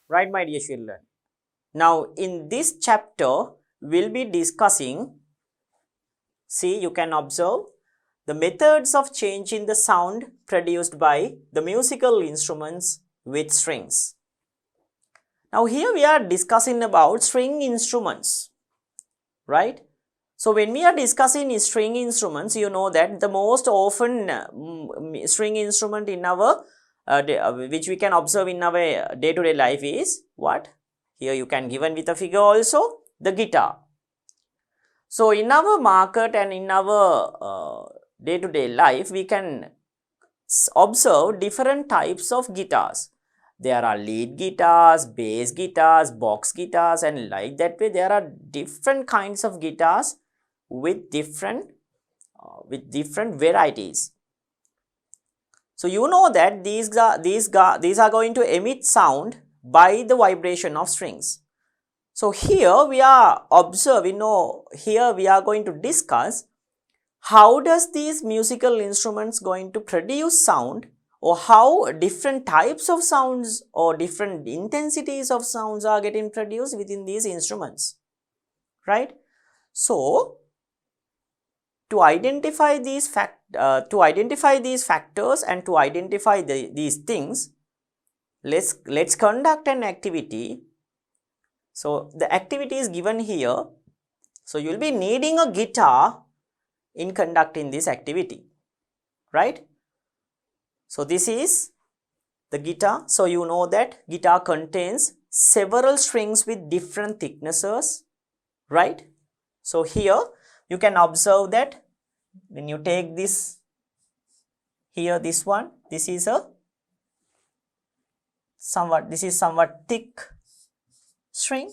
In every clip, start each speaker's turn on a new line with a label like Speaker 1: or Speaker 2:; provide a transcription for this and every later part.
Speaker 1: Right, my dear children? Now, in this chapter, we'll be discussing, see, you can observe the methods of changing the sound produced by the musical instruments with strings. Now, here we are discussing about string instruments, right? So, when we are discussing string instruments, you know that the most often string instrument in our which we can observe in our day-to-day life is what? Here you can given with a figure also, the guitar. So, in our market and in our day-to-day life, we can observe different types of guitars. There are lead guitars, bass guitars, box guitars, and like that way there are different kinds of guitars with different varieties. So you know that these are going to emit sound by the vibration of strings. So here we are observing, here we are going to discuss how does these musical instruments going to produce sound, or how different types of sounds or different intensities of sounds are getting produced within these instruments, right? So to identify these factors and to identify these things, let's conduct an activity. So the activity is given here. So you will be needing a guitar in conducting this activity, right? So this is the guitar. So you know that guitar contains several strings with different thicknesses, right? So here you can observe that when you take this, here this one, this is somewhat thick string,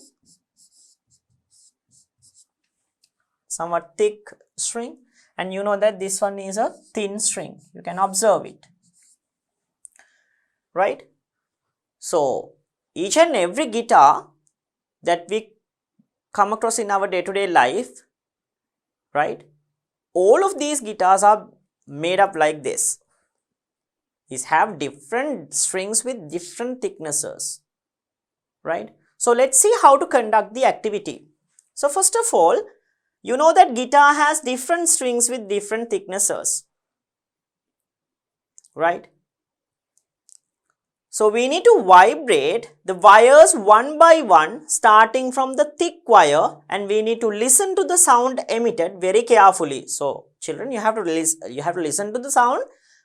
Speaker 1: and you know that this one is a thin string. You can observe it, right? So each and every guitar that we come across in our day-to-day life, right? All of these guitars are made up like this. These have different strings with different thicknesses, right? So let's see how to conduct the activity. So first of all, you know that guitar has different strings with different thicknesses, right? So we need to vibrate the wires one by one, starting from the thick wire, and we need to listen to the sound emitted very carefully. So children, you have to listen to the sound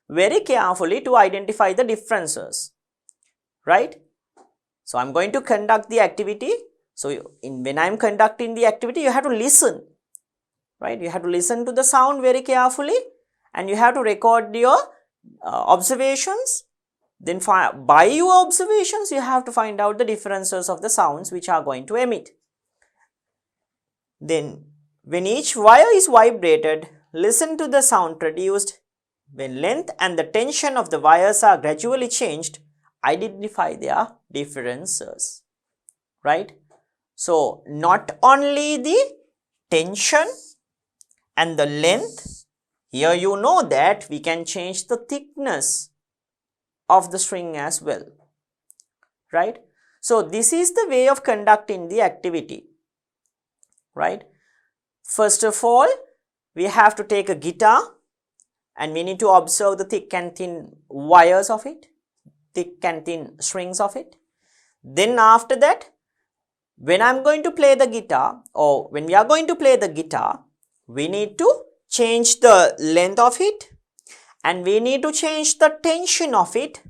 Speaker 1: very carefully to identify the differences, right? So I'm going to conduct the activity. So when I'm conducting the activity, you have to listen, right? You have to listen to the sound very carefully, and you have to record your observations. Then by your observations, you have to find out the differences of the sounds which are going to emit. Then when each wire is vibrated, listen to the sound produced. When length and the tension of the wires are gradually changed, identify their differences, right? So not only the tension and the length, here you know that we can change the thickness of the string as well, right? So this is the way of conducting the activity, right? First of all, we have to take a guitar and we need to observe the thick and thin wires of it, thick and thin strings of it. Then after that, when I'm going to play the guitar, or when we are going to play the guitar, we need to change the length of it, and we need to change the tension of it,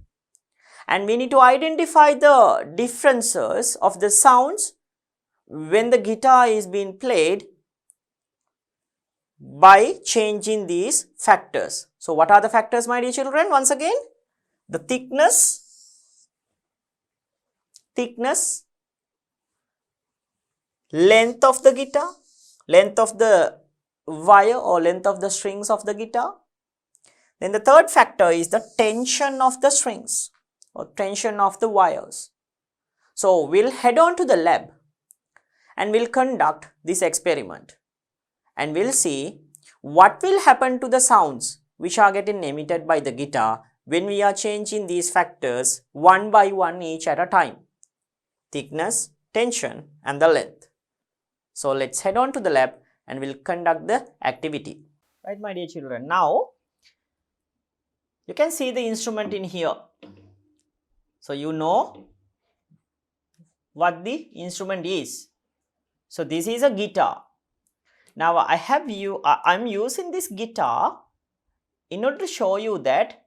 Speaker 1: and we need to identify the differences of the sounds when the guitar is being played by changing these factors. So what are the factors, my dear children? Once again, the thickness, length of the guitar, length of the wire or length of the strings of the guitar. Then the third factor is the tension of the strings or tension of the wires. So we'll head on to the lab and we'll conduct this experiment, and we'll see what will happen to the sounds which are getting emitted by the guitar when we are changing these factors one by one each at a time. thickness, tension and the length. So let's head on to the lab and we'll conduct the activity. Right, my dear children. Now you can see the instrument in here. So you know what the instrument is. So this is a guitar. Now I'm using this guitar in order to show you that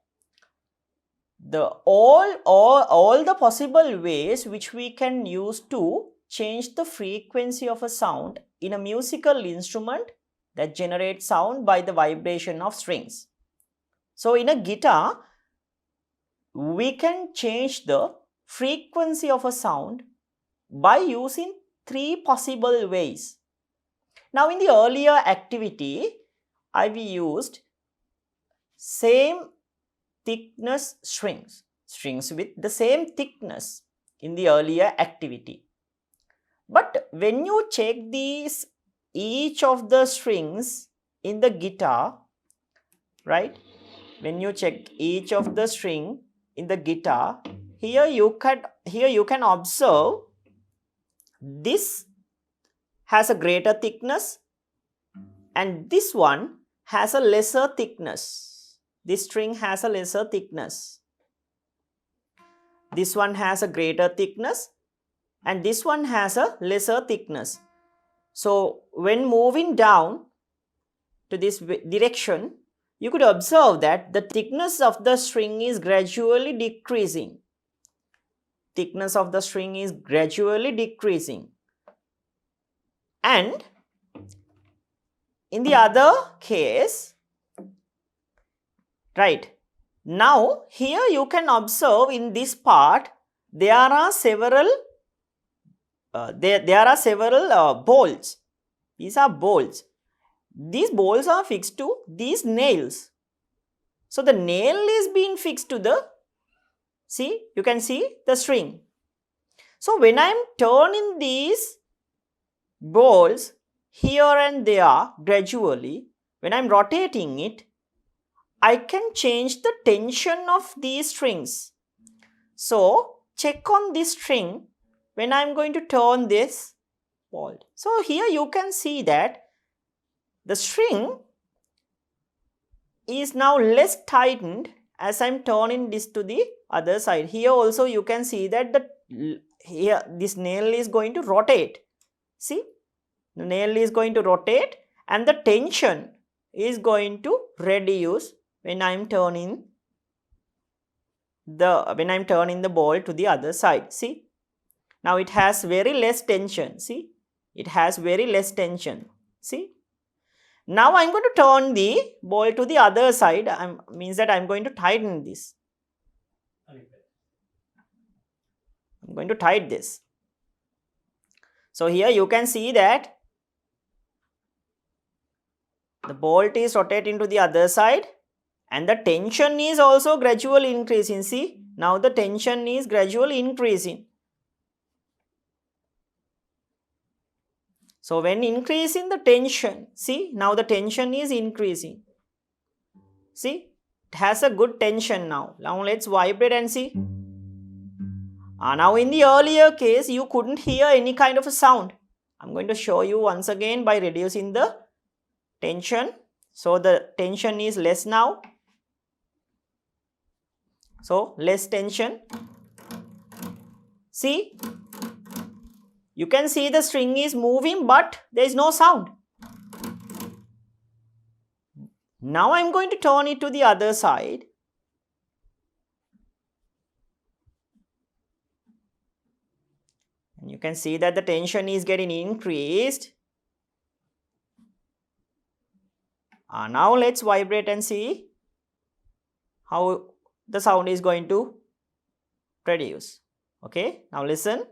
Speaker 1: all the possible ways which we can use to change the frequency of a sound in a musical instrument that generates sound by the vibration of strings. So in a guitar, we can change the frequency of a sound by using three possible ways. Now in the earlier activity, I've used same thickness strings with the same thickness in the earlier activity. But when you check these, each of the strings in the guitar, right? When you check each of the string in the guitar, here you can observe this has a greater thickness and this one has a lesser thickness. This string has a lesser thickness. This one has a greater thickness and this one has a lesser thickness. So when moving down to this direction, you could observe that the thickness of the string is gradually decreasing. Thickness of the string is gradually decreasing. And in the other case, right, now here you can observe in this part there are several bolts. These are bolts. These bolts are fixed to these nails. So the nail is being fixed to the, see, you can see the string. So when I am turning these bolts here and there gradually, when I am rotating it, I can change the tension of these strings. So check on this string when I am going to turn this bolt. So here you can see that the string is now less tightened as I am turning this to the other side. Here also you can see that this nail is going to rotate. See, the nail is going to rotate and the tension is going to reduce when I am turning the ball to the other side. See, now it has very less tension. See, it has very less tension. See, now I am going to turn the ball to the other side. Means that I am going to tighten this. I am going to tighten this. So here you can see that the bolt is rotating to the other side and the tension is also gradually increasing. See, now the tension is gradually increasing. So when increasing the tension, see, now the tension is increasing. See, it has a good tension now. Now let's vibrate and see. Now in the earlier case, you couldn't hear any kind of a sound. I'm going to show you once again by reducing the tension. So the tension is less now. So less tension. See, you can see the string is moving but there is no sound. Now I am going to turn it to the other side. And you can see that the tension is getting increased. Now let's vibrate and see how the sound is going to produce. Okay, now listen.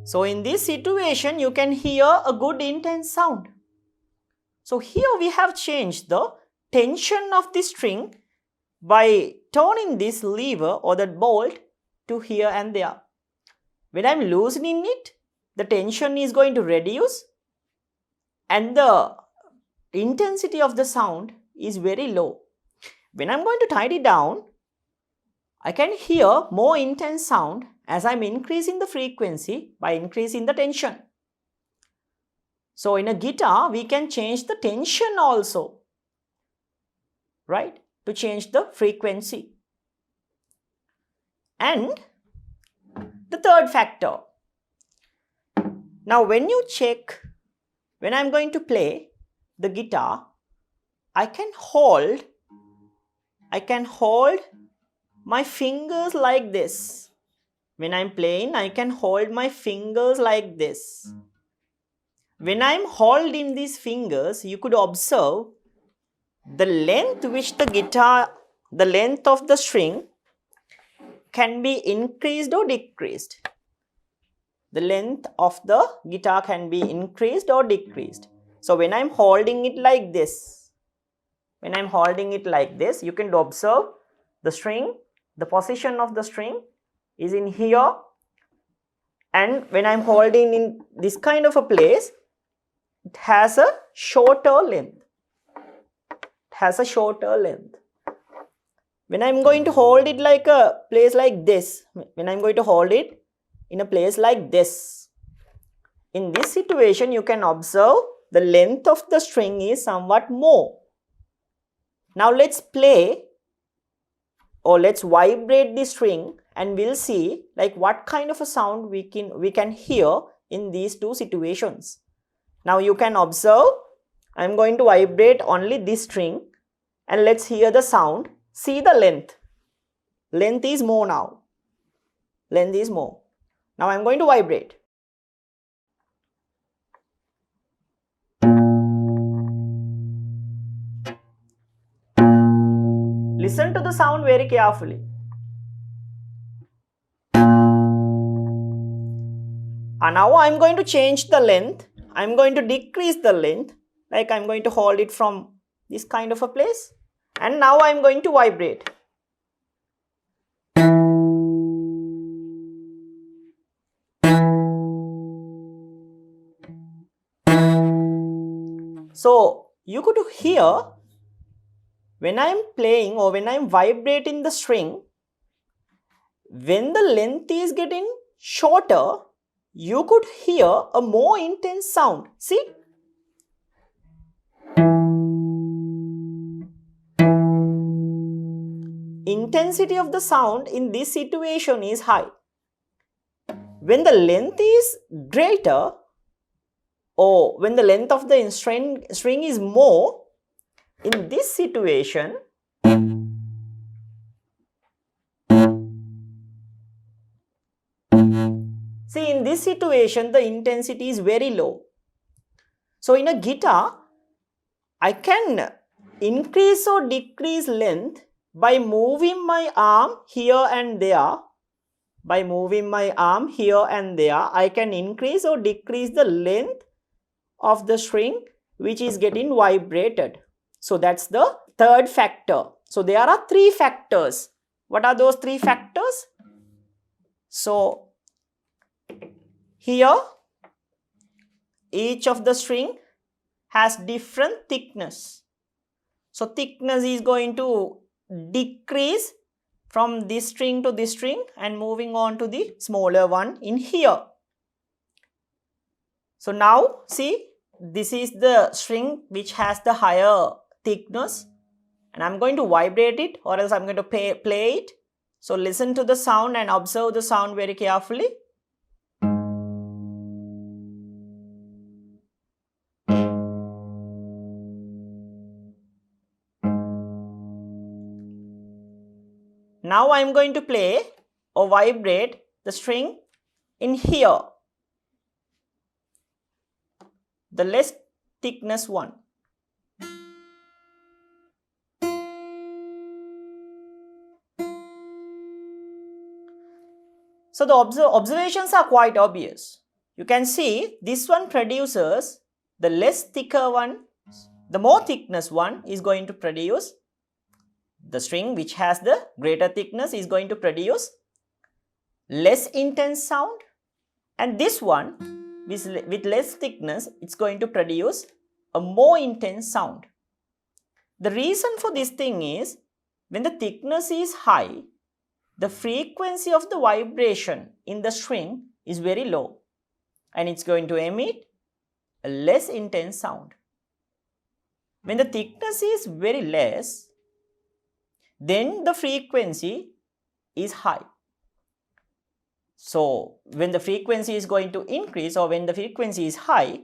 Speaker 1: So in this situation, you can hear a good intense sound. So here we have changed the tension of the string by turning this lever or that bolt to here and there. When I am loosening it, the tension is going to reduce and the intensity of the sound is very low. When I am going to tighten it down, I can hear more intense sound as I'm increasing the frequency by increasing the tension. So in a guitar, we can change the tension also, right, to change the frequency. And the third factor. Now when you check, when I'm going to play the guitar, I can hold my fingers like this. When I'm playing, I can hold my fingers like this. When I'm holding these fingers, you could observe the length which the length of the string can be increased or decreased. The length of the guitar can be increased or decreased. So when I'm holding it like this, you can observe the string, the position of the string is in here, and when I'm holding in this kind of a place, it has a shorter length. When I'm going to hold it like a place like this, in a place like this, in this situation you can observe the length of the string is somewhat more. Now let's play or let's vibrate the string and we'll see like what kind of a sound we can hear in these two situations. Now you can observe, I'm going to vibrate only this string and let's hear the sound. See the length. Length is more now. Length is more. Now I'm going to vibrate. Listen to the sound very carefully. And now I'm going to change the length. I'm going to decrease the length. Like I'm going to hold it from this kind of a place. And now I'm going to vibrate. So you could hear when I'm playing or when I'm vibrating the string, when the length is getting shorter, you could hear a more intense sound. See? Intensity of the sound in this situation is high. When the length is greater or when the length of the string is more, in this situation, see, in this situation, the intensity is very low. So in a guitar, I can increase or decrease length by moving my arm here and there. By moving my arm here and there, I can increase or decrease the length of the string which is getting vibrated. So that's the third factor. So there are three factors. What are those three factors? So here each of the string has different thickness. So thickness is going to decrease from this string to this string and moving on to the smaller one in here. So now see, this is the string which has the higher thickness and I'm going to vibrate it or else I'm going to play it. So listen to the sound and observe the sound very carefully. Now I am going to play or vibrate the string in here, the less thickness one. So the observations are quite obvious. You can see this one produces the less thicker one, the more thickness one is going to produce. The string which has the greater thickness is going to produce less intense sound, and this one with less thickness, it's going to produce a more intense sound. The reason for this thing is when the thickness is high, the frequency of the vibration in the string is very low and it's going to emit a less intense sound. When the thickness is very less, then the frequency is high. So when the frequency is going to increase, or when the frequency is high,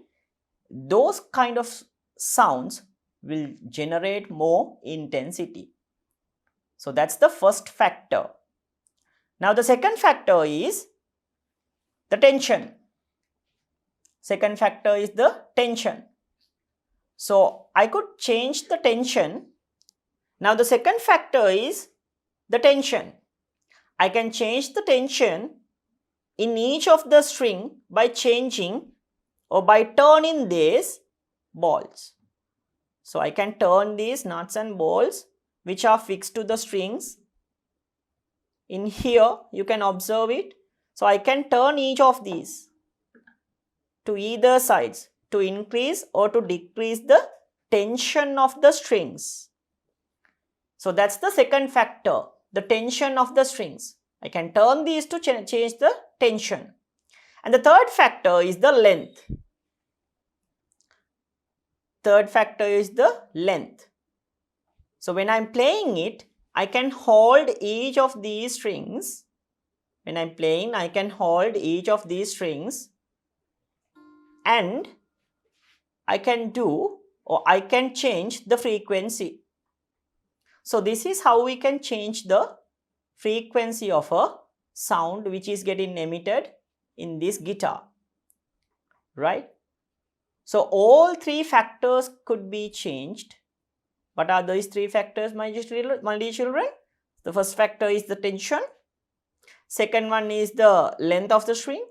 Speaker 1: those kind of sounds will generate more intensity. So that's the first factor. Now the second factor is the tension. Second factor is the tension. So I could change the tension. Now the second factor is the tension. I can change the tension in each of the string by changing or by turning these balls. So I can turn these nuts and bolts which are fixed to the strings. In here you can observe it. So I can turn each of these to either sides to increase or to decrease the tension of the strings. So that's the second factor, the tension of the strings. I can turn these to change the tension. And the third factor is the length. Third factor is the length. So when I'm playing it, I can hold each of these strings. When I'm playing, I can hold each of these strings and I can do, or I can change the frequency. So this is how we can change the frequency of a sound which is getting emitted in this guitar, right? So all three factors could be changed. What are these three factors, my dear children? The first factor is the tension. Second one is the length of the string.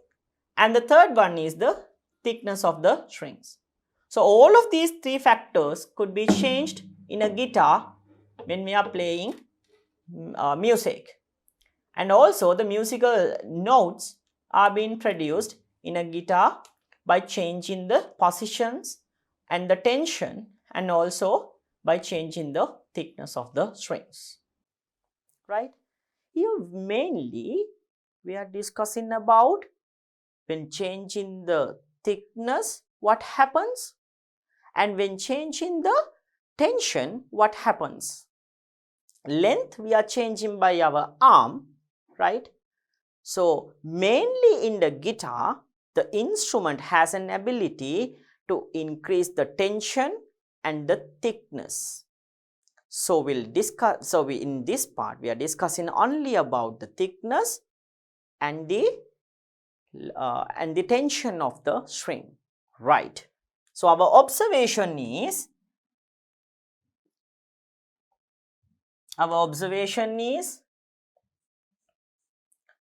Speaker 1: And the third one is the thickness of the strings. So all of these three factors could be changed in a guitar when we are playing music. And also the musical notes are being produced in a guitar by changing the positions and the tension, and also by changing the thickness of the strings, right? Here mainly we are discussing about when changing the thickness, what happens, and when changing the tension, what happens. Length we are changing by our arm, right? So mainly in the guitar, the instrument has an ability to increase the tension and the thickness. So we'll discuss, in this part we are discussing only about the thickness and the tension of the string, right? So our observation is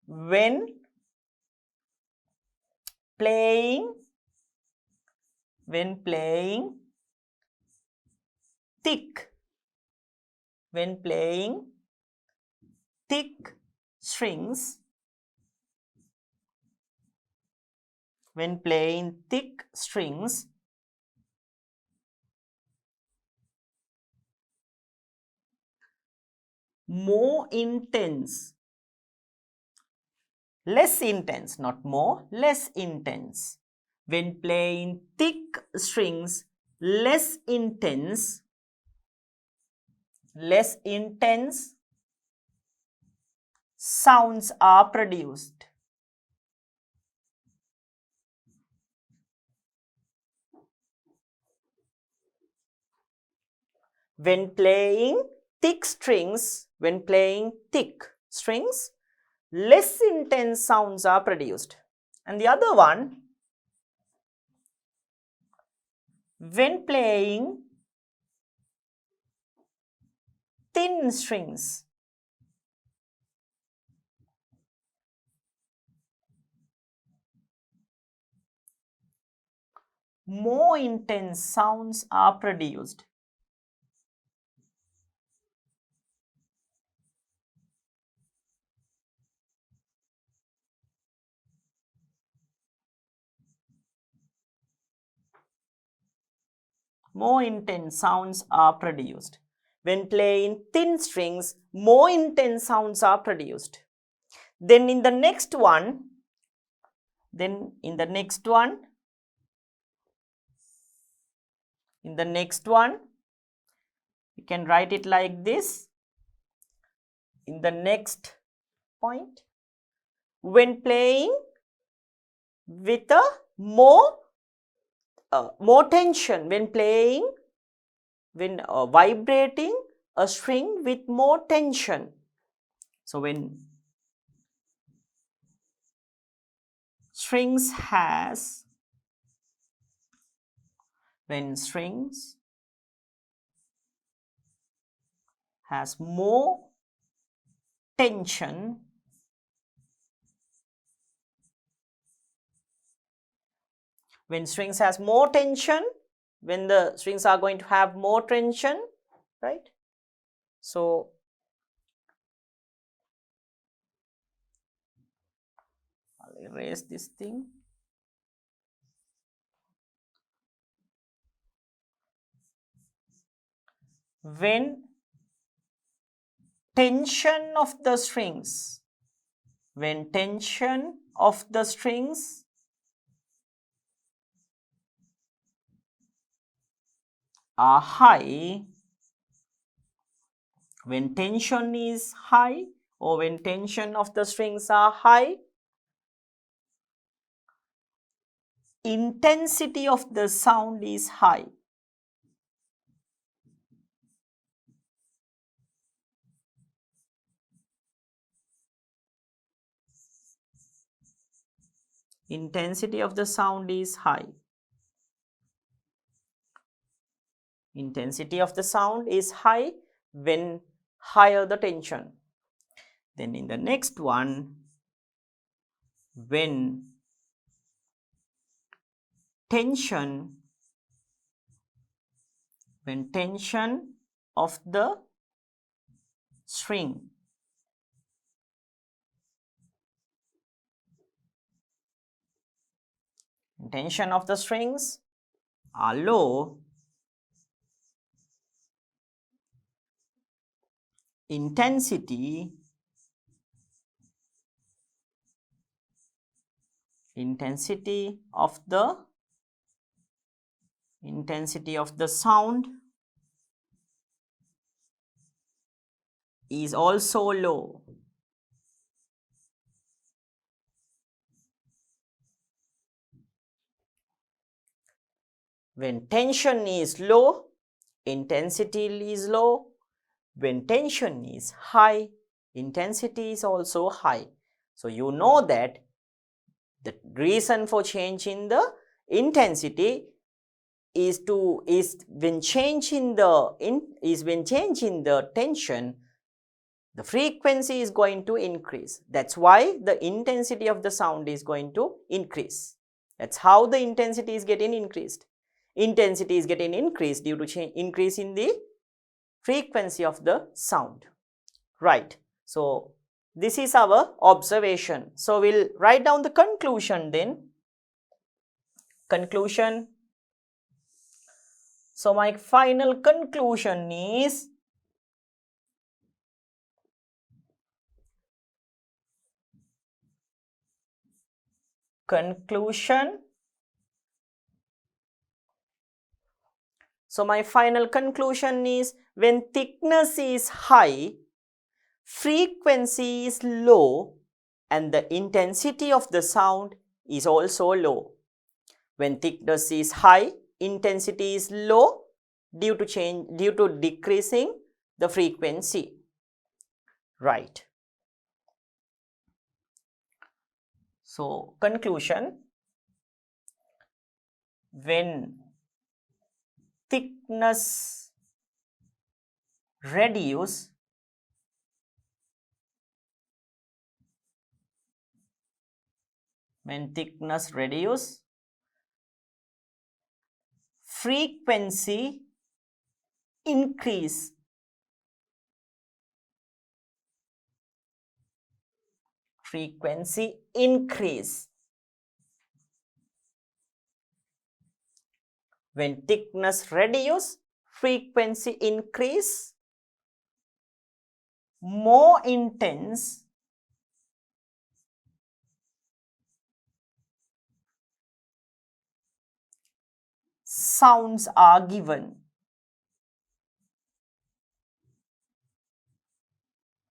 Speaker 1: when playing thick strings, more intense, less intense, not more, less intense. When playing thick strings, less intense sounds are produced. When playing thick strings, less intense sounds are produced. And the other one, when playing thin strings, more intense sounds are produced. More intense sounds are produced. when playing thin strings, more intense sounds are produced. Then in the next one, you can write it like this. In the next point, when playing with a more tension, when vibrating a string with more tension. So when strings has more tension, when the strings are going to have more tension, right? So I'll erase this thing. When tension of the strings are high, when tension is high or when tension of the strings are high, intensity of the sound is high. Intensity of the sound is high. Intensity of the sound is high when higher the tension. Then in the next one, when tension of the string tension of the strings are low, intensity of the sound is also low. When tension is low, intensity is low. When tension is high, intensity is also high. So you know that the reason for change in the intensity is when change in the tension, the frequency is going to increase. That's why the intensity of the sound is going to increase. That's how the intensity is getting increased. Intensity is getting increased due to increase in the frequency of the sound. Right. So this is our observation. So we'll write down the conclusion then. Conclusion. So my final conclusion is when thickness is high, frequency is low, and the intensity of the sound is also low. When thickness is high, intensity is low due to decreasing the frequency. Right. So conclusion, when thickness reduce, frequency increase. When thickness reduce, frequency increase. more intense sounds are given.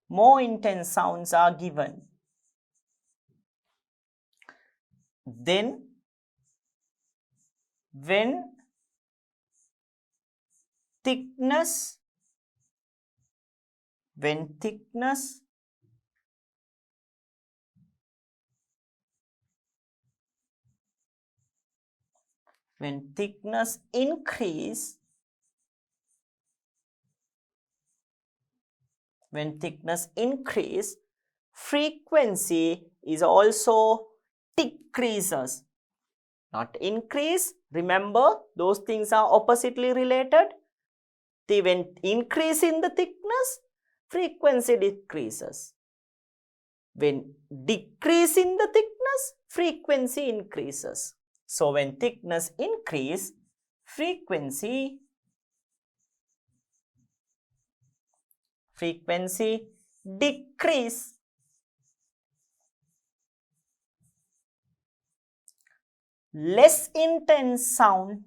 Speaker 1: More intense sounds are given. Then when thickness when thickness increase, frequency is also decreases, not increase. Remember, those things are oppositely related. When increase in the thickness, frequency decreases. When decrease in the thickness, frequency increases. So when thickness increase, frequency decrease. Less intense sound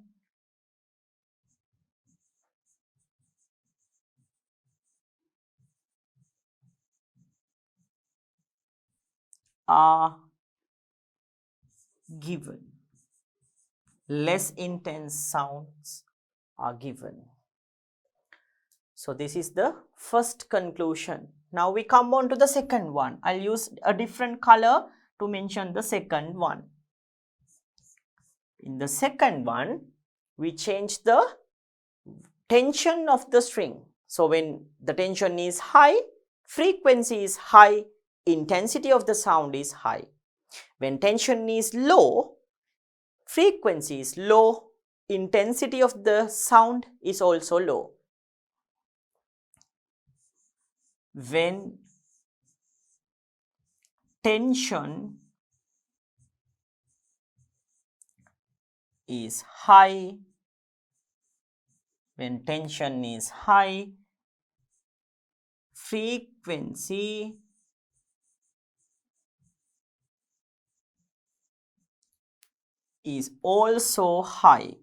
Speaker 1: are given. Less intense sounds are given. So this is the first conclusion. Now we come on to the second one. I'll use a different color to mention the second one. In the second one, we change the tension of the string. So when the tension is high, frequency is high, intensity of the sound is high. When tension is low, frequency is low, intensity of the sound is also low. When tension is high, frequency is also high.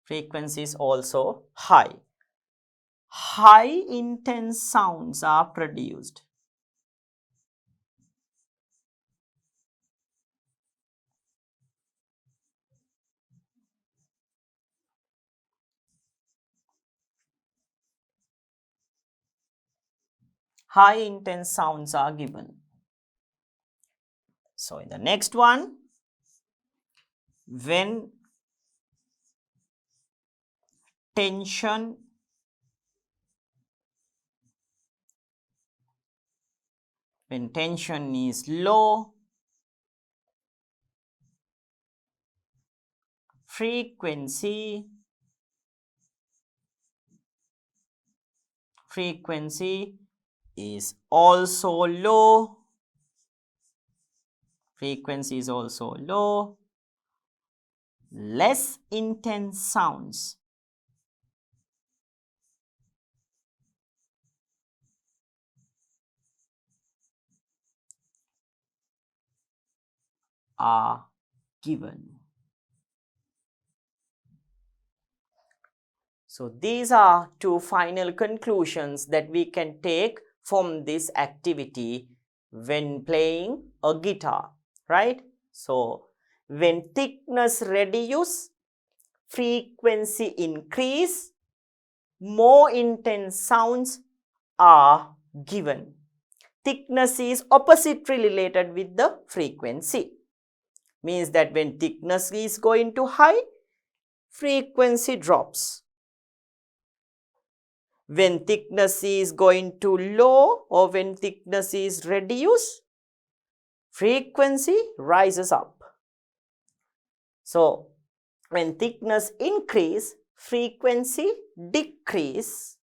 Speaker 1: Frequency is also high. High intense sounds are produced. High intense sounds are given. So in the next one, when tension is low, frequency is also low. Frequency is also low. Less intense sounds are given. So these are two final conclusions that we can take from this activity when playing a guitar, right? So when thickness reduce, frequency increase, more intense sounds are given. Thickness is oppositely related with the frequency. Means that when thickness is going to high, frequency drops. When thickness is going to low or when thickness is reduced, frequency rises up. So when thickness increase, frequency decrease,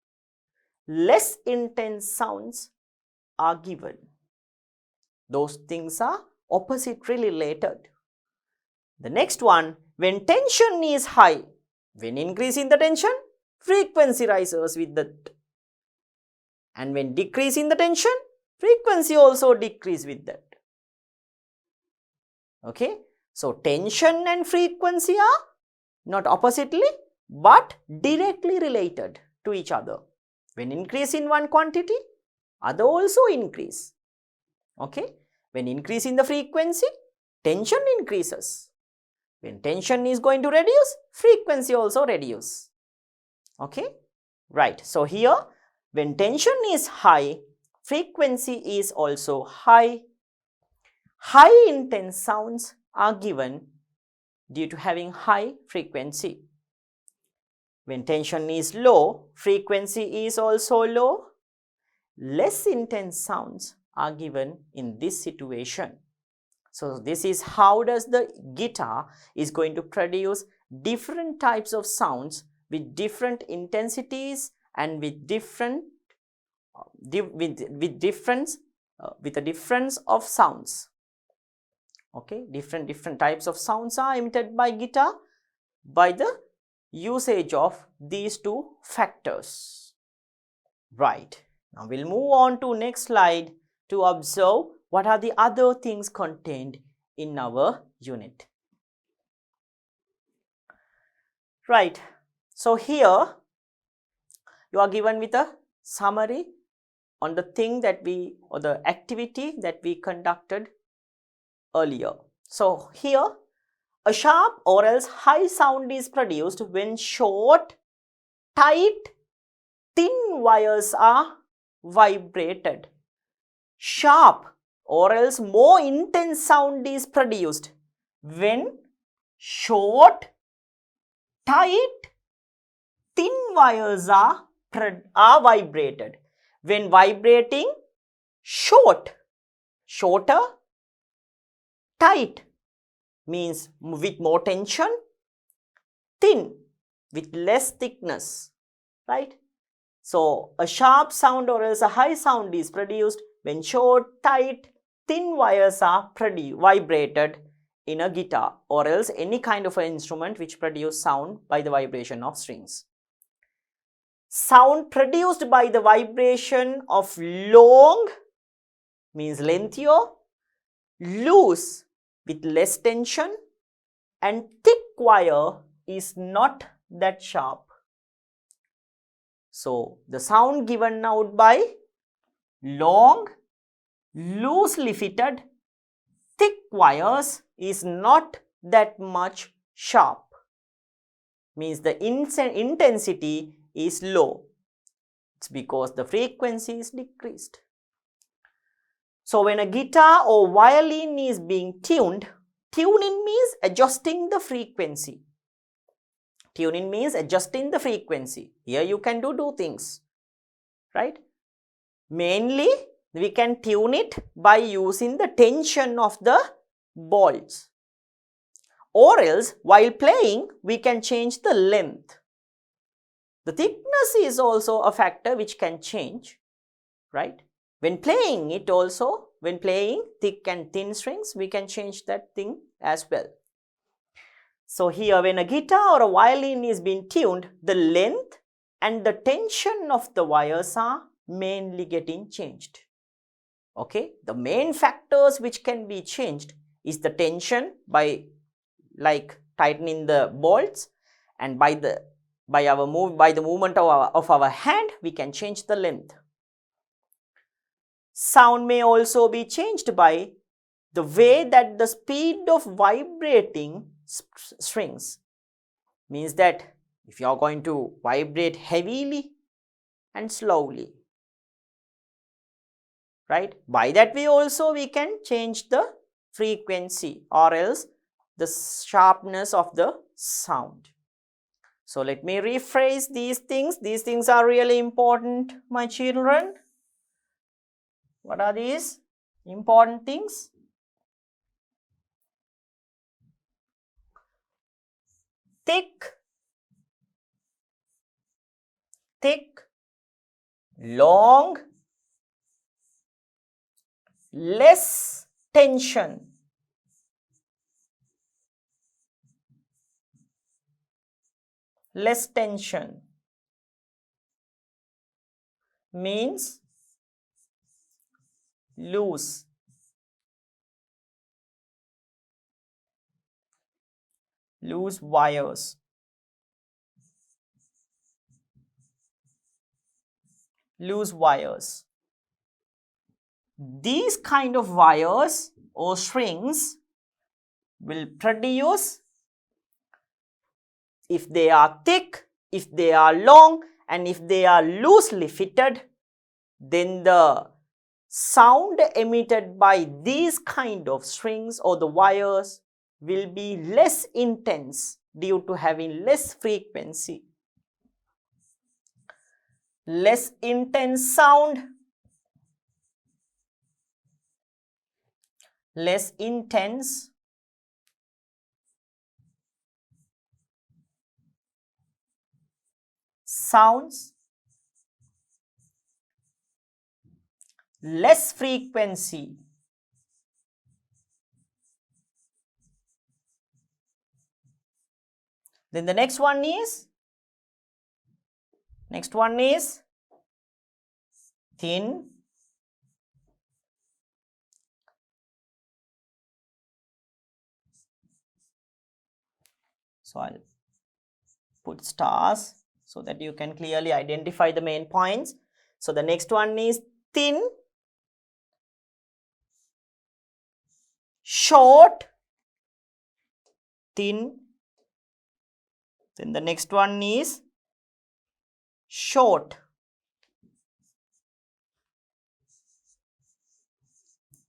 Speaker 1: less intense sounds are given. Those things are oppositely related. The next one, when tension is high, When increase in the tension, frequency rises with that. And when decrease in the tension, frequency also decrease with that. Okay. So, tension and frequency are not oppositely but directly related to each other. When increase in one quantity, other also increase. Okay. When increase in the frequency, tension increases. When tension is going to reduce, frequency also reduce. Okay. Right. So, here when tension is high, frequency is also high. High intense sounds are given due to having high frequency. When tension is low, frequency is also low. Less intense sounds are given in this situation. So, this is how does the guitar is going to produce different types of sounds with different intensities and with different with a difference of sounds. Okay, different types of sounds are emitted by guitar by the usage of these two factors. Right. Now we'll move on to next slide to observe what are the other things contained in our unit. Right. So here you are given with a summary on the thing that we or the activity that we conducted earlier. So here a sharp or else high sound is produced when short, tight, thin wires are vibrated. Sharp or else more intense sound is produced when short, tight, thin wires are vibrated. When vibrating, shorter, tight means with more tension, thin with less thickness, right? So, a sharp sound or else a high sound is produced when short, tight, thin wires are vibrated in a guitar or else any kind of an instrument which produce sound by the vibration of strings. Sound produced by the vibration of long means lengthier, loose with less tension, and thick wire is not that sharp. So, the sound given out by long, loosely fitted, thick wires is not that much sharp. Means the intensity is low. It's because the frequency is decreased. So, when a guitar or violin is being tuned, tuning means adjusting the frequency. Tuning means adjusting the frequency. Here you can do things, right? Mainly, we can tune it by using the tension of the bolts. Or else, while playing, we can change the length. The thickness is also a factor which can change, right? When playing it also, when playing thick and thin strings, we can change that thing as well. So here when a guitar or a violin is being tuned, the length and the tension of the wires are mainly getting changed. Okay, the main factors which can be changed is the tension by like tightening the bolts, and by the movement of our hand we can change the length. Sound may also be changed by the way that the speed of vibrating strings, means that if you are going to vibrate heavily and slowly, right, by that way also we can change the frequency or else the sharpness of the sound. So let me rephrase these things. These things are really important, my children. What are these important things? Thick, long, less tension. less tension means loose. Loose wires. Loose wires. These kind of wires or strings will produce, if they are thick, if they are long, and if they are loosely fitted, then the sound emitted by these kind of strings or the wires will be less intense due to having less frequency. Less intense sound, less intense sounds, less frequency. Then the next one is thin, so I'll put stars so that you can clearly identify the main points. So the next one is thin, short, thin. Then the next one is short,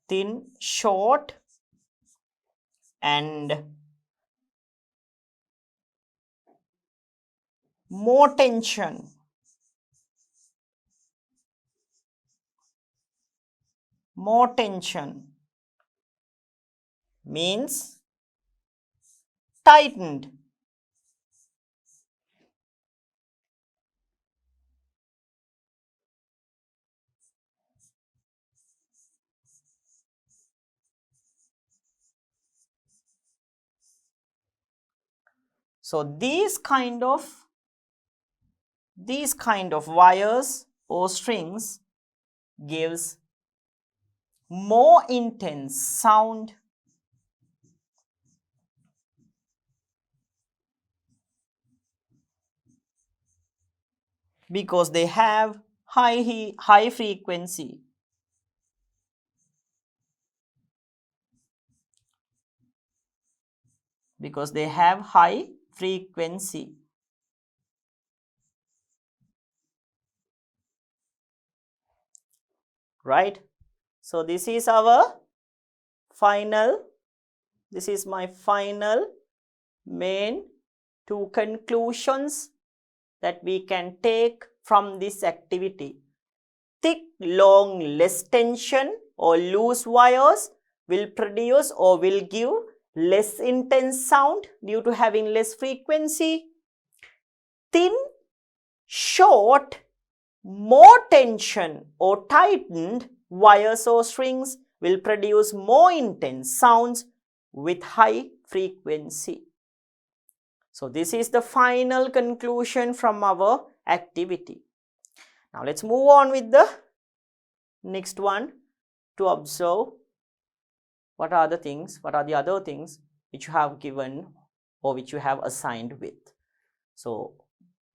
Speaker 1: thin, short, and more tension. More tension means tightened. So these kind of wires or strings gives more intense sound because they have high frequency. Because they have high frequency. Right? So this is my final main two conclusions that we can take from this activity. Thick, long, less tension or loose wires will produce or will give less intense sound due to having less frequency. Thin, short, more tension or tightened wires or strings will produce more intense sounds with high frequency. So this is the final conclusion from our activity. Now let's move on with the next one to observe what are the other things which you have given or which you have assigned with. So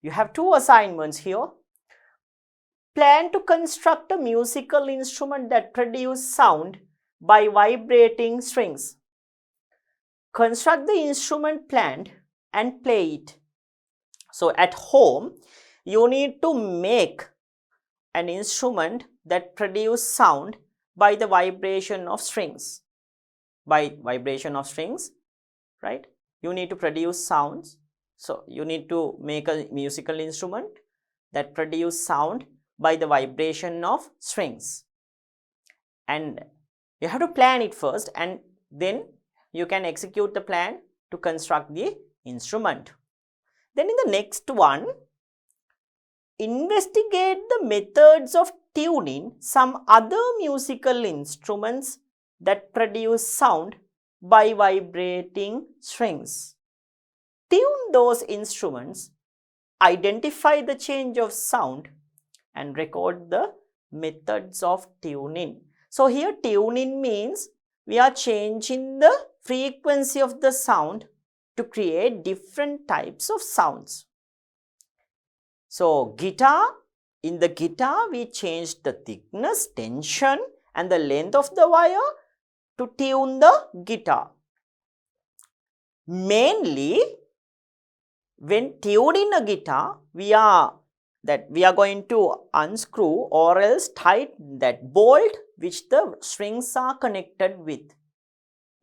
Speaker 1: you have two assignments here. Plan to construct a musical instrument that produces sound by vibrating strings. Construct the instrument planned and play it. So at home, you need to make an instrument that produces sound by the vibration of strings. By vibration of strings, right? You need to produce sounds. So you need to make a musical instrument that produces sound by the vibration of strings. And you have to plan it first, and then you can execute the plan to construct the instrument. Then in the next one, investigate the methods of tuning some other musical instruments that produce sound by vibrating strings. Tune those instruments identify the change of sound and record the methods of tuning. So here tuning means we are changing the frequency of the sound to create different types of sounds. So in the guitar we changed the thickness, tension and the length of the wire to tune the guitar. Mainly when tuning a guitar, we are going to unscrew or else tighten that bolt which the strings are connected with.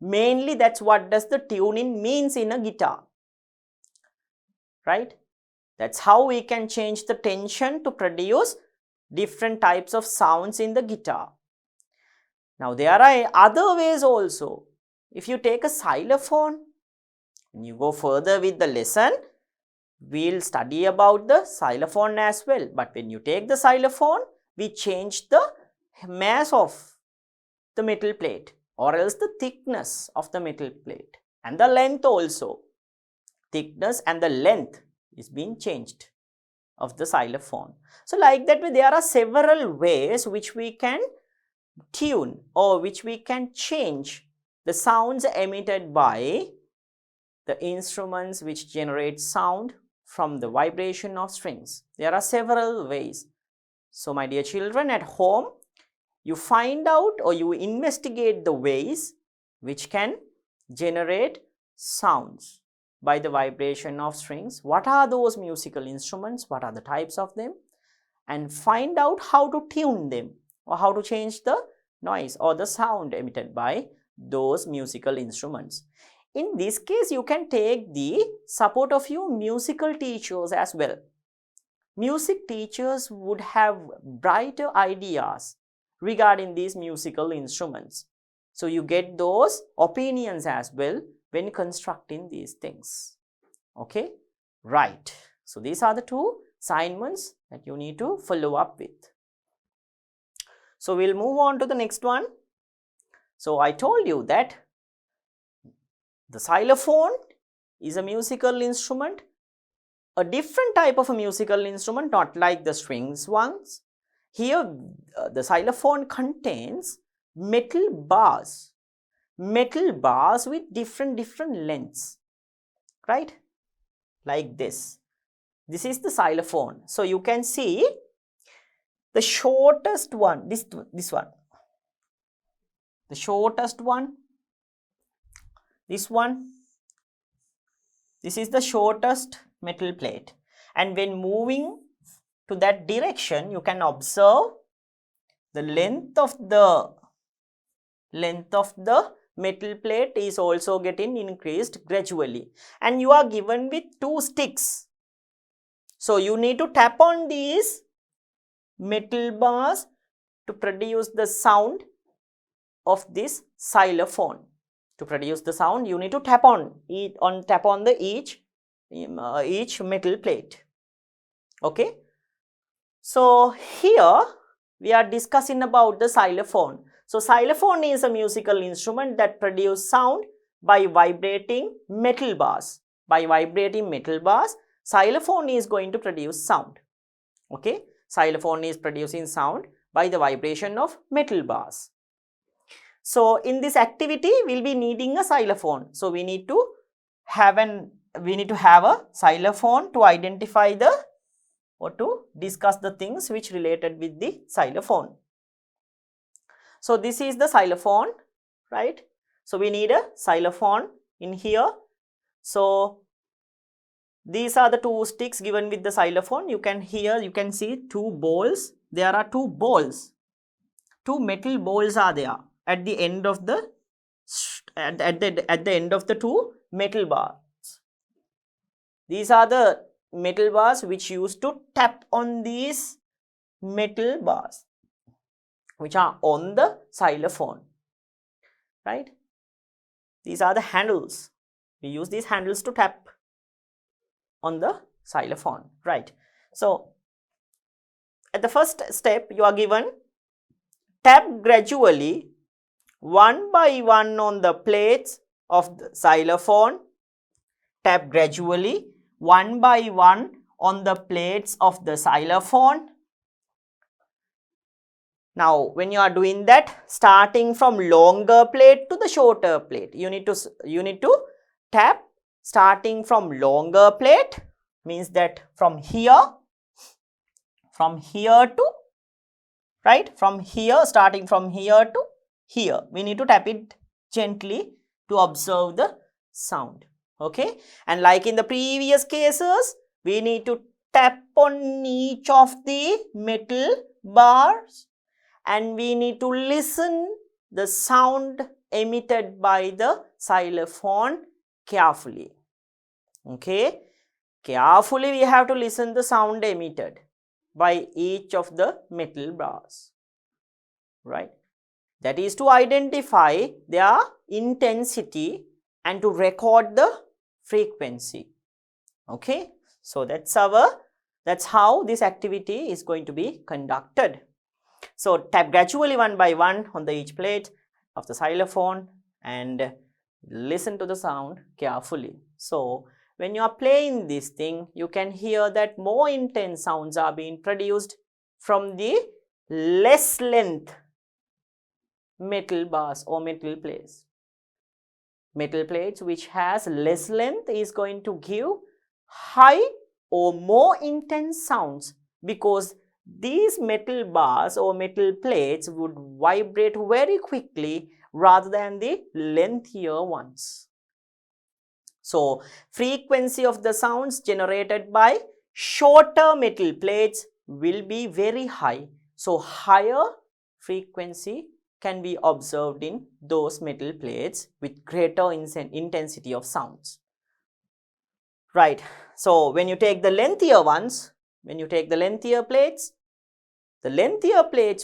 Speaker 1: Mainly that's what does the tuning means in a guitar, right? That's how we can change the tension to produce different types of sounds in the guitar. Now there are other ways also. If you take a xylophone, when you go further with the lesson, we'll study about the xylophone as well. But when you take the xylophone, we change the mass of the metal plate or else the thickness of the metal plate and the length also. Thickness and the length is being changed of the xylophone. So like that way there are several ways which we can tune or which we can change the sounds emitted by the instruments which generate sound from the vibration of strings. There are several ways. So my dear children, at home you find out or you investigate the ways which can generate sounds by the vibration of strings. What are those musical instruments? What are the types of them? And find out how to tune them or how to change the noise or the sound emitted by those musical instruments. In this case, you can take the support of your musical teachers as well. Music teachers would have brighter ideas regarding these musical instruments. So you get those opinions as well when constructing these things. Okay, right. So these are the two assignments that you need to follow up with. So we'll move on to the next one. So I told you that the xylophone is a musical instrument, a different type of a musical instrument, not like the strings ones. Here the xylophone contains metal bars with different lengths, right? Like this. This is the xylophone. So you can see the shortest one, this one, the shortest one, this one, this is the shortest metal plate, and when moving to that direction you can observe the length of the metal plate is also getting increased gradually, and you are given with two sticks. So you need to tap on these metal bars to produce the sound of this xylophone. To produce the sound, you need to tap on each metal plate. Okay. So here we are discussing about the xylophone. So xylophone is a musical instrument that produces sound by vibrating metal bars. By vibrating metal bars, xylophone is going to produce sound. Okay. Xylophone is producing sound by the vibration of metal bars. So in this activity, we'll be needing a xylophone. So we need to have a xylophone to identify or to discuss the things which related with the xylophone. So this is the xylophone, right? So we need a xylophone in here. So these are the two sticks given with the xylophone. You can see two balls. There are two balls. Two metal balls are there at the end of the end of the two metal bars. These are the metal bars which used to tap on these metal bars which are on the xylophone, right? These are the handles. We use these handles to tap on the xylophone, right? So at the first step you are given tap gradually one by one on the plates of the xylophone. Tap gradually one by one on the plates of the xylophone. Now, when you are doing that, starting from longer plate to the shorter plate, you need to tap starting from longer plate, means that from here to, right, from here, starting from here to here, we need to tap it gently to observe the sound. Okay, and like in the previous cases, we need to tap on each of the metal bars and we need to listen the sound emitted by the xylophone carefully. Okay, carefully we have to listen the sound emitted by each of the metal bars, right? That is to identify their intensity and to record the frequency. Okay, so that's how this activity is going to be conducted. So tap gradually one by one on the each plate of the xylophone and listen to the sound carefully. So when you are playing this thing, you can hear that more intense sounds are being produced from the less length metal bars or metal plates. Metal plates which has less length is going to give high or more intense sounds, because these metal bars or metal plates would vibrate very quickly rather than the lengthier ones. So, frequency of the sounds generated by shorter metal plates will be very high. So, higher frequency can be observed in those metal plates with greater intensity of sounds. Right. So, when you take the lengthier ones, when you take the lengthier plates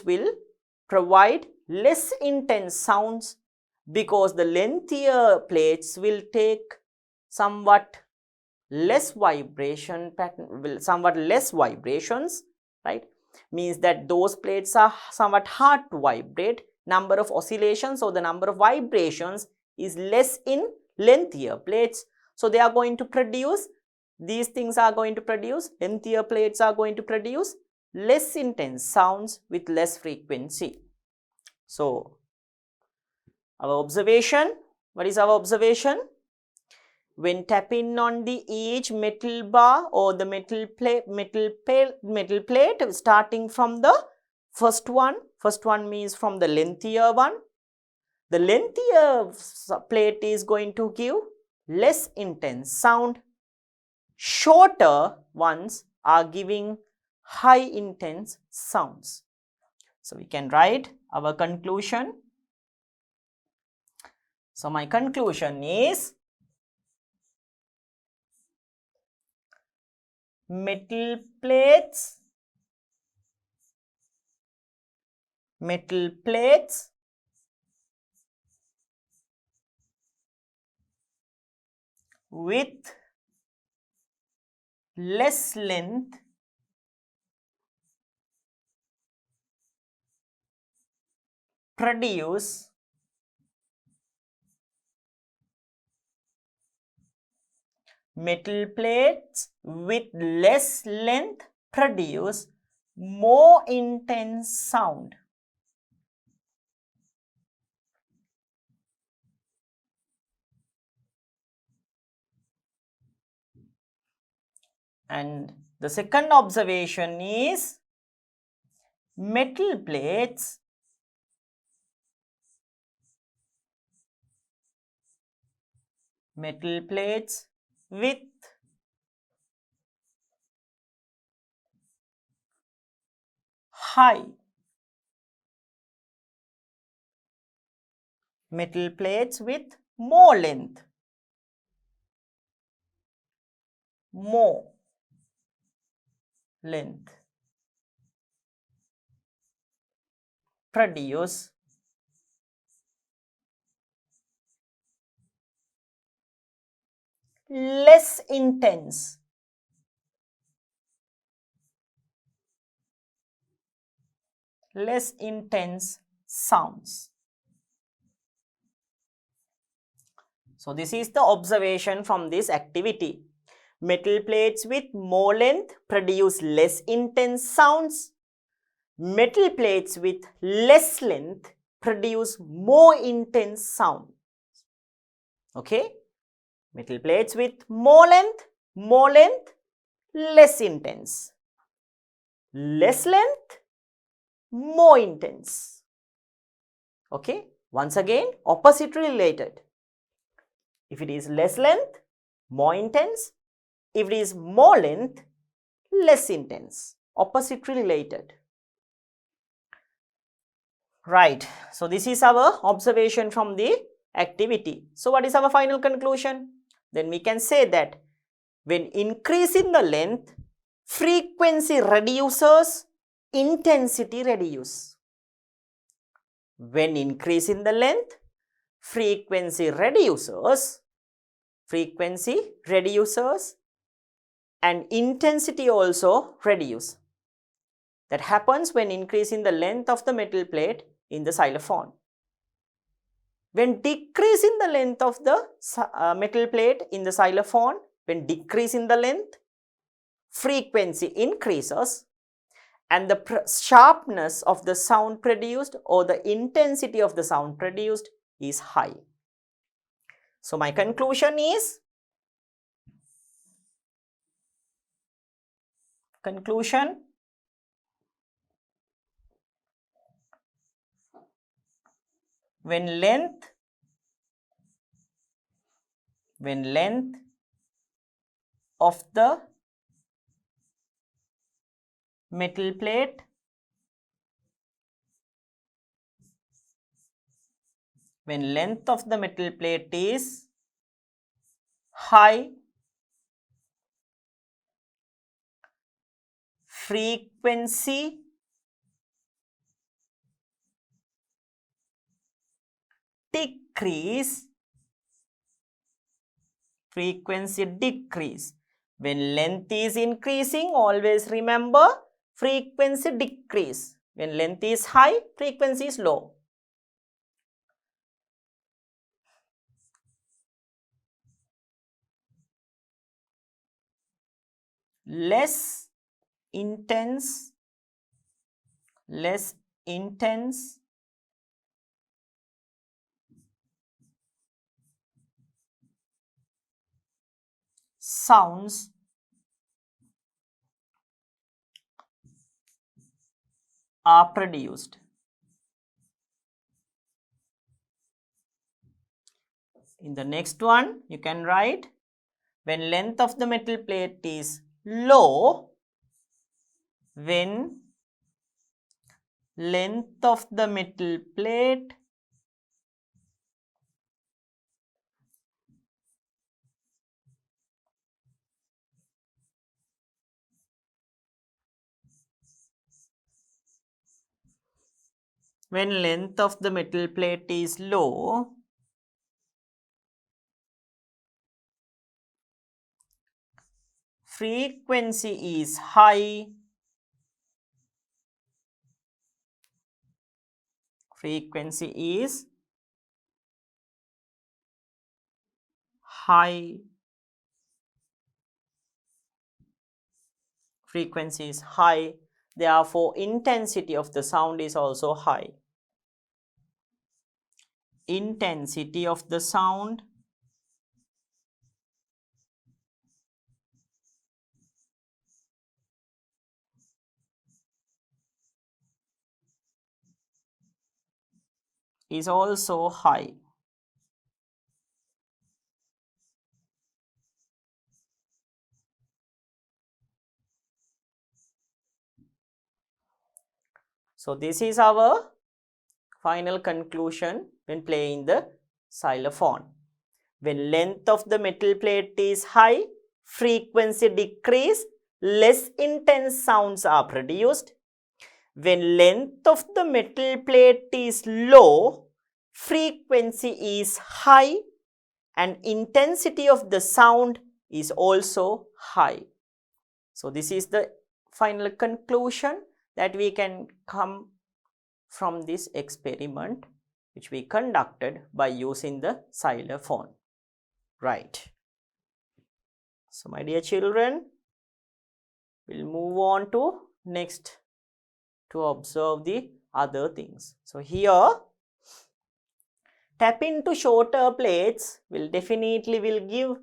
Speaker 1: will provide less intense sounds, because the lengthier plates will take somewhat less vibration pattern, somewhat less vibrations, right? Means that those plates are somewhat hard to vibrate. Number of oscillations or the number of vibrations is less in lengthier plates. So they are going to produce, these things are going to produce, lengthier plates are going to produce less intense sounds with less frequency. So our observation, what is our observation? When tapping on the each metal bar or the metal plate starting from the first one means from the lengthier one. The lengthier plate is going to give less intense sound. Shorter ones are giving high intense sounds. So we can write our conclusion. So my conclusion is metal plates with less length produce produce more intense sound. And the second observation is metal plates with high metal plates with more length produce less intense sounds. So this is the observation from this activity. Metal plates with more length produce less intense sounds. Metal plates with less length produce more intense sound. Okay? Metal plates with more length, less intense. Less length, more intense. Okay? Once again, oppositely related. If it is less length, more intense. If it is more length, less intense. Oppositely related. Right. So this is our observation from the activity. So what is our final conclusion? Then we can say that when increasing the length, frequency reduces, intensity reduces. When increasing the length, frequency reduces, and intensity also reduces. That happens when increasing the length of the metal plate in the xylophone. When decreasing the length of the metal plate in the xylophone, when decreasing the length, frequency increases and the sharpness of the sound produced or the intensity of the sound produced is high. So my conclusion is, when length of the metal plate is high, frequency decrease. When length is increasing, always remember frequency decrease. When length is high, frequency is low. Less intense sounds are produced. In the next one, you can write, when length of the metal plate is low, when length of the metal plate is low, frequency is high, therefore intensity of the sound is also high. Intensity of the sound is also high. So this is our final conclusion when playing the xylophone. When length of the metal plate is high, frequency decrease, less intense sounds are produced. When length of the metal plate is low, frequency is high and intensity of the sound is also high. So this is the final conclusion that we can come from this experiment which we conducted by using the xylophone. Right. So my dear children, we'll move on to next to observe the other things. So here, tap into shorter plates will give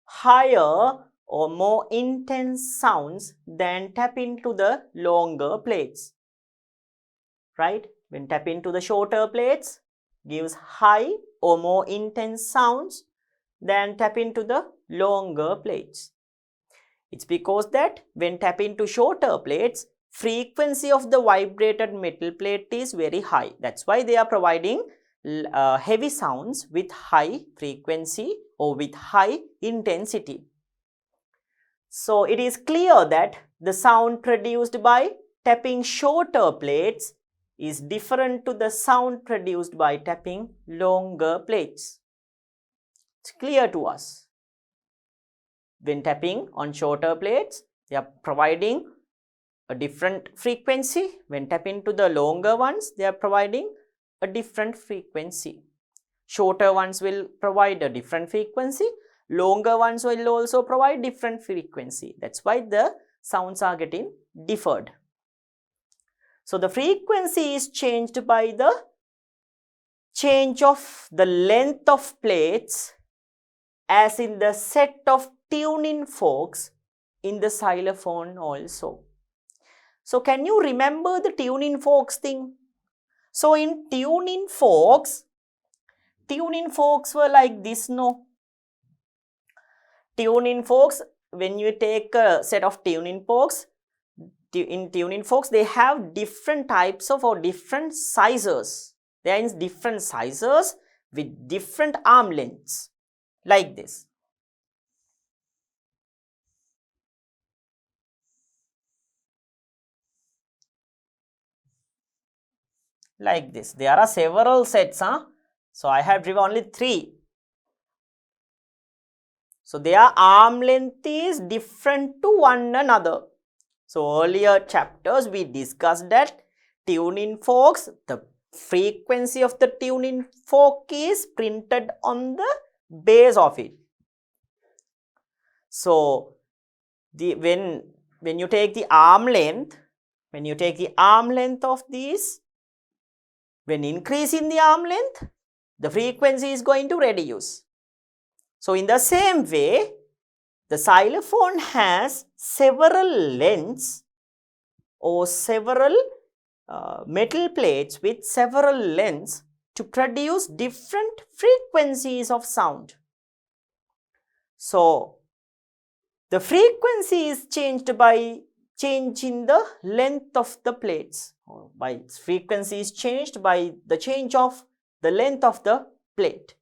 Speaker 1: higher or more intense sounds than tap into the longer plates, right? When tap into the shorter plates, gives high or more intense sounds than tap into the longer plates. It's because that when tap into shorter plates, frequency of the vibrated metal plate is very high. That's why they are providing heavy sounds with high frequency or with high intensity. So it is clear that the sound produced by tapping shorter plates is different to the sound produced by tapping longer plates. It's clear to us. When tapping on shorter plates, they are providing a different frequency. When tapping to the longer ones, they are providing a different frequency. Shorter ones will provide a different frequency. Longer ones will also provide different frequency. That's why the sounds are getting differed. So the frequency is changed by the change of the length of plates, as in the set of tuning forks in the xylophone also. So can you remember the tuning forks thing? So in tuning forks were like this, no? Tuning forks, when you take a set of tuning forks, in tuning forks, they have different types of or different sizes. They are in different sizes with different arm lengths, like this. Like this. There are several sets, so I have driven only 3. So their arm length is different to one another. So earlier chapters we discussed that tuning forks, the frequency of the tuning fork is printed on the base of it. So when you take the arm length, of these, when increasing the arm length, the frequency is going to reduce. So in the same way, the xylophone has several lengths or several metal plates with several lengths to produce different frequencies of sound. So the frequency is changed by changing the length of the plates, or by frequency is changed by the change of the length of the plate,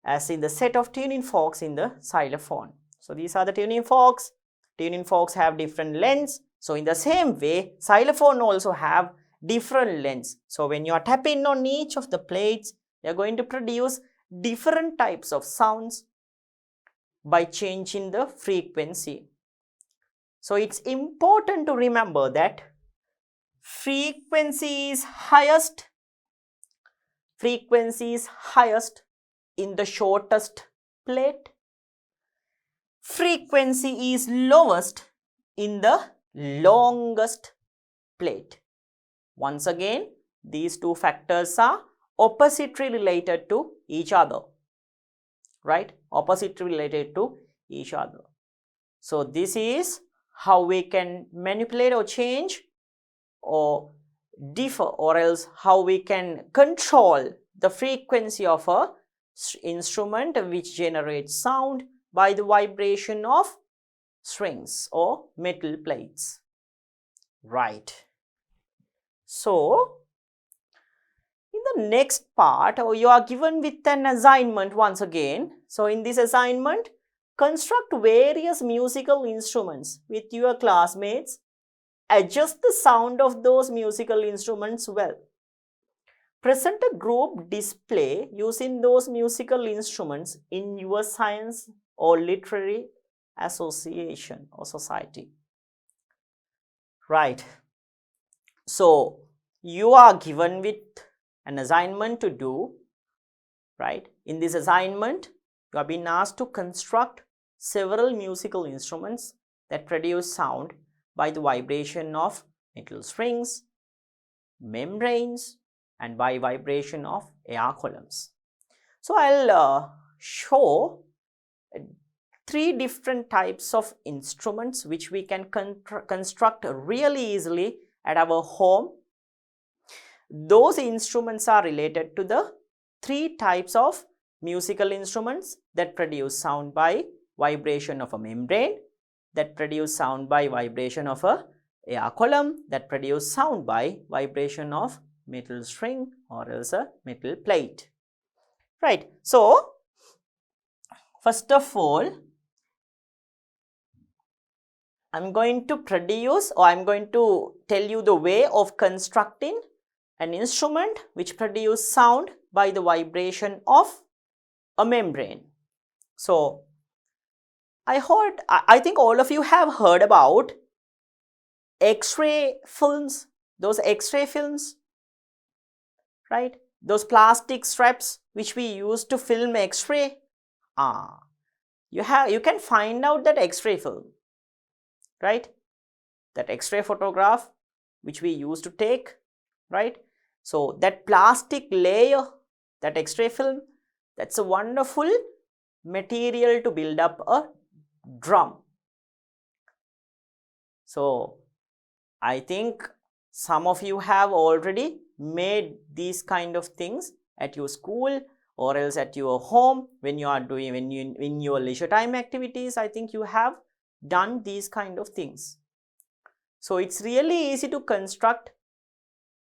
Speaker 1: as in the set of tuning forks in the xylophone. So these are the tuning forks. Tuning forks have different lengths. So in the same way, xylophone also have different lengths. So when you are tapping on each of the plates, you are going to produce different types of sounds by changing the frequency. So it's important to remember that frequency is highest in the shortest plate. Frequency is lowest in the longest plate. Once again, these two factors are oppositely related to each other, right? Oppositely related to each other. So this is how we can manipulate or change or differ, or else how we can control the frequency of a instrument which generates sound by the vibration of strings or metal plates, right? So in the next part, you are given with an assignment once again. So in this assignment, construct various musical instruments with your classmates. Adjust the sound of those musical instruments well. Present a group display using those musical instruments in your science or literary association or society. Right. So you are given with an assignment to do, right? In this assignment, you have been asked to construct several musical instruments that produce sound by the vibration of metal strings, membranes, and by vibration of air columns. So I'll show 3 different types of instruments which we can construct really easily at our home. Those instruments are related to the 3 types of musical instruments that produce sound by vibration of a membrane, that produce sound by vibration of a air column, that produce sound by vibration of metal string or else a metal plate. Right. So, first of all, I'm going to produce, or I'm going to tell you the way of constructing an instrument which produces sound by the vibration of a membrane. So, I think all of you have heard about X-ray films, those X-ray films, right? Those plastic straps which we use to film X-ray. You can find out that X-ray film, right? That X-ray photograph which we used to take, right? So that plastic layer, that X-ray film, that's a wonderful material to build up a drum. So I think some of you have already made these kind of things at your school or else at your home when you are doing in your leisure time activities. I think you have done these kind of things. So it's really easy to construct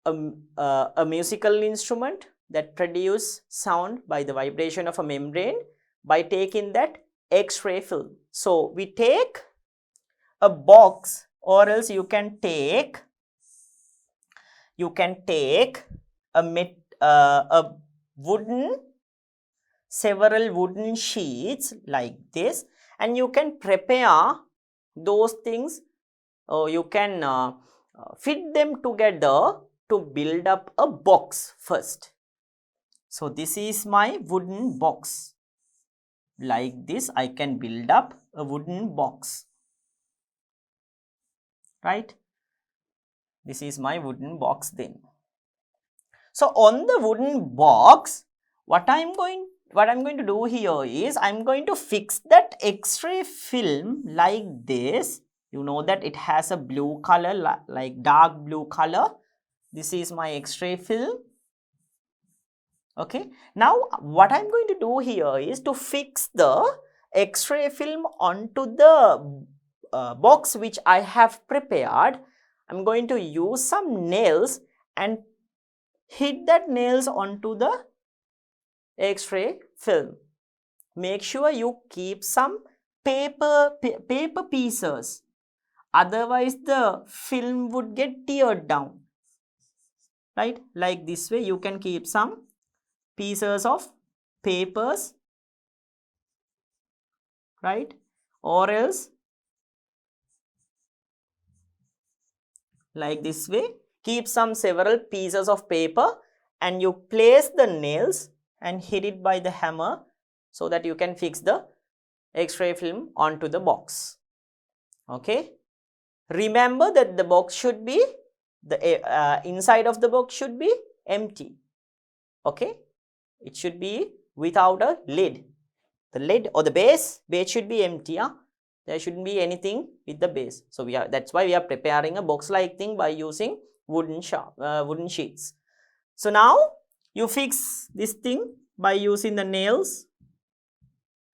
Speaker 1: a musical instrument that produce sound by the vibration of a membrane by taking that X-ray film. So we take a box, or else you can take several wooden sheets like this, and you can prepare those things, or you can fit them together to build up a box first. So this is my wooden box. Like this, I can build up a wooden box, right? This is my wooden box then. So on the wooden box, what I'm going to do here is I'm going to fix that X-ray film like this. You know that it has a blue color, like dark blue color. This is my X-ray film. Okay. Now what I'm going to do here is to fix the X-ray film onto the box which I have prepared. I'm going to use some nails and hit that nails onto the X-ray film. Make sure you keep some paper pieces, otherwise the film would get teared down, right? Like this way you can keep some pieces of papers, right? Or else like this way, keep several pieces of paper and you place the nails and hit it by the hammer so that you can fix the X-ray film onto the box. Okay. Remember that the box should be, the inside of the box should be empty. Okay. It should be without a lid. The lid or the base should be empty. There shouldn't be anything with the base. So that's why we are preparing a box like thing by using wooden sheets. So now you fix this thing by using the nails,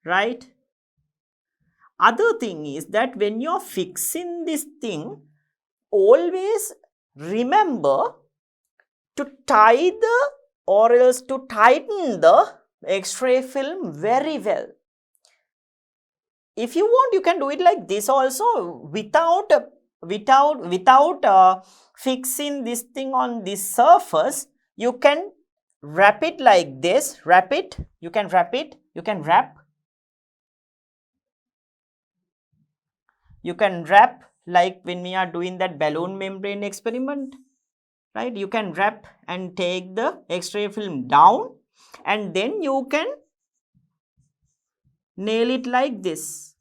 Speaker 1: right? Other thing is that when you're fixing this thing, always remember to tie the, or else to tighten the X-ray film very well. If you want, you can do it like this also, without fixing this thing on this surface. You can wrap it like this. You can wrap like when we are doing that balloon membrane experiment, right? You can wrap and take the X-ray film down, and then you can nail it like this.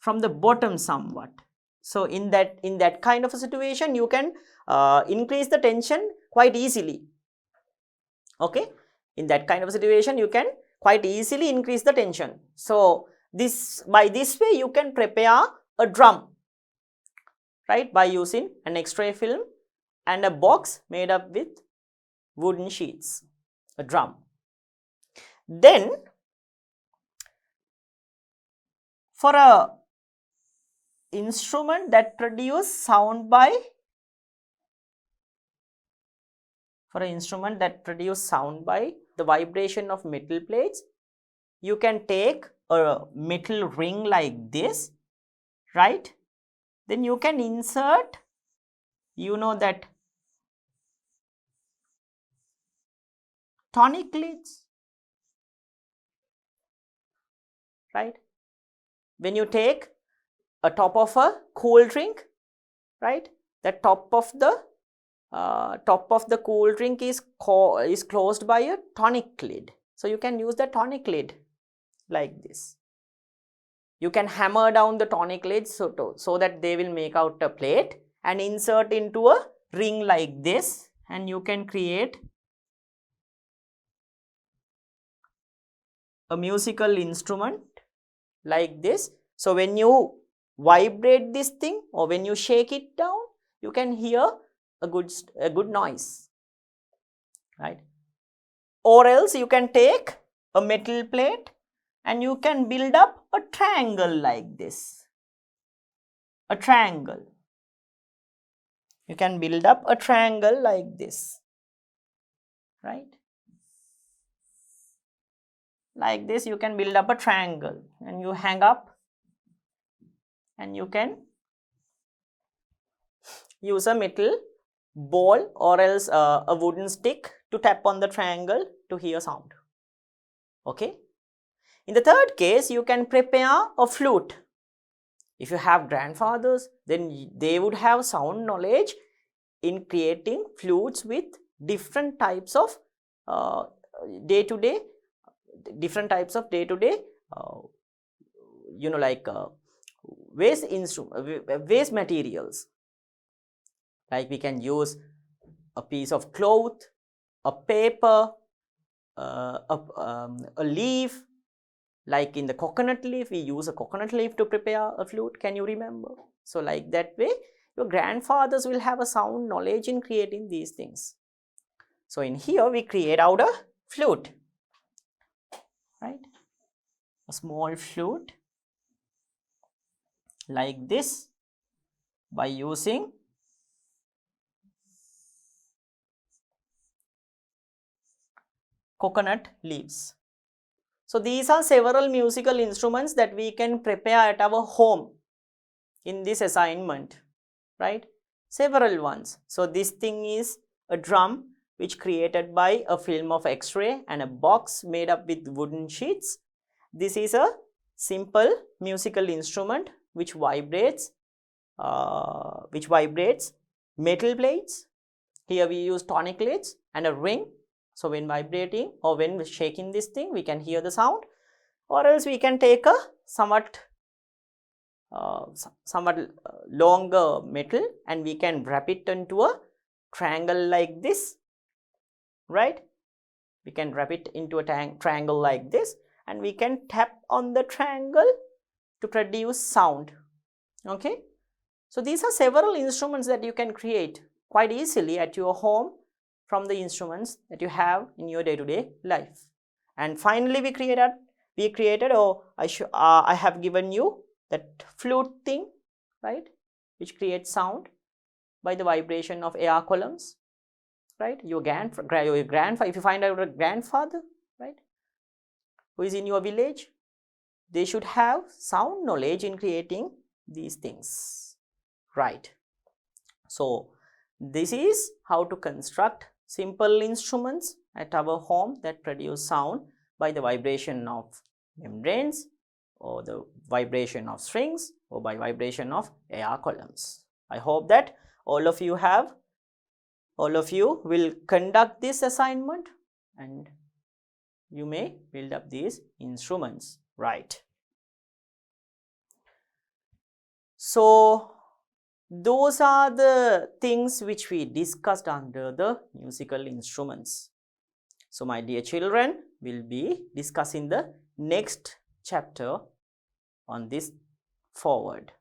Speaker 1: from the bottom somewhat. So in that kind of a situation, you can increase the tension quite easily. Okay, in that kind of a situation, you can quite easily increase the tension. So by this way you can prepare a drum, right, by using an X-ray film and a box made up with wooden sheets, a drum. Then for a instrument that produce sound by the vibration of metal plates, you can take a metal ring like this, right? Then you can insert, that tonic lids, right? When you take a top of a cool drink, right, the top of the cool drink is closed by a tonic lid. So you can use the tonic lid like this. You can hammer down the tonic lids so that they will make out a plate and insert into a ring like this, and you can create a musical instrument like this. So when you vibrate this thing or when you shake it down, you can hear a good noise, right? Or else you can take a metal plate and you can build up a triangle like this. A triangle. You can build up a triangle like this, right? Like this, you can build up a triangle and you hang up, and you can use a metal ball or else a wooden stick to tap on the triangle to hear sound. Okay. In the third case, you can prepare a flute. If you have grandfathers, then they would have sound knowledge in creating flutes with different types of day-to-day waste materials. Like we can use a piece of cloth, a paper, a leaf. Like in the coconut leaf, we use a coconut leaf to prepare a flute. Can you remember? So like that way, your grandfathers will have a sound knowledge in creating these things. So in here, we create out a flute, right? A small flute like this by using coconut leaves. So these are several musical instruments that we can prepare at our home in this assignment, right? Several ones. So this thing is a drum which created by a film of X-ray and a box made up with wooden sheets. This is a simple musical instrument which vibrates metal plates. Here we use tonic lids and a ring. So when vibrating or when shaking this thing, we can hear the sound. Or else we can take a somewhat longer metal and we can wrap it into a triangle like this, right? We can wrap it into a triangle like this, and we can tap on the triangle to produce sound. Okay, so these are several instruments that you can create quite easily at your home from the instruments that you have in your day-to-day life. And finally, I have given you that flute thing, right, which creates sound by the vibration of air columns, right? Your grandfather, if you find out a grandfather, right, who is in your village, they should have sound knowledge in creating these things, right? So this is how to construct simple instruments at our home that produce sound by the vibration of membranes or the vibration of strings or by vibration of air columns. I hope that all of you will conduct this assignment and you may build up these instruments, right? So, those are the things which we discussed under the musical instruments. So, my dear children, we'll be discussing the next chapter on this forward.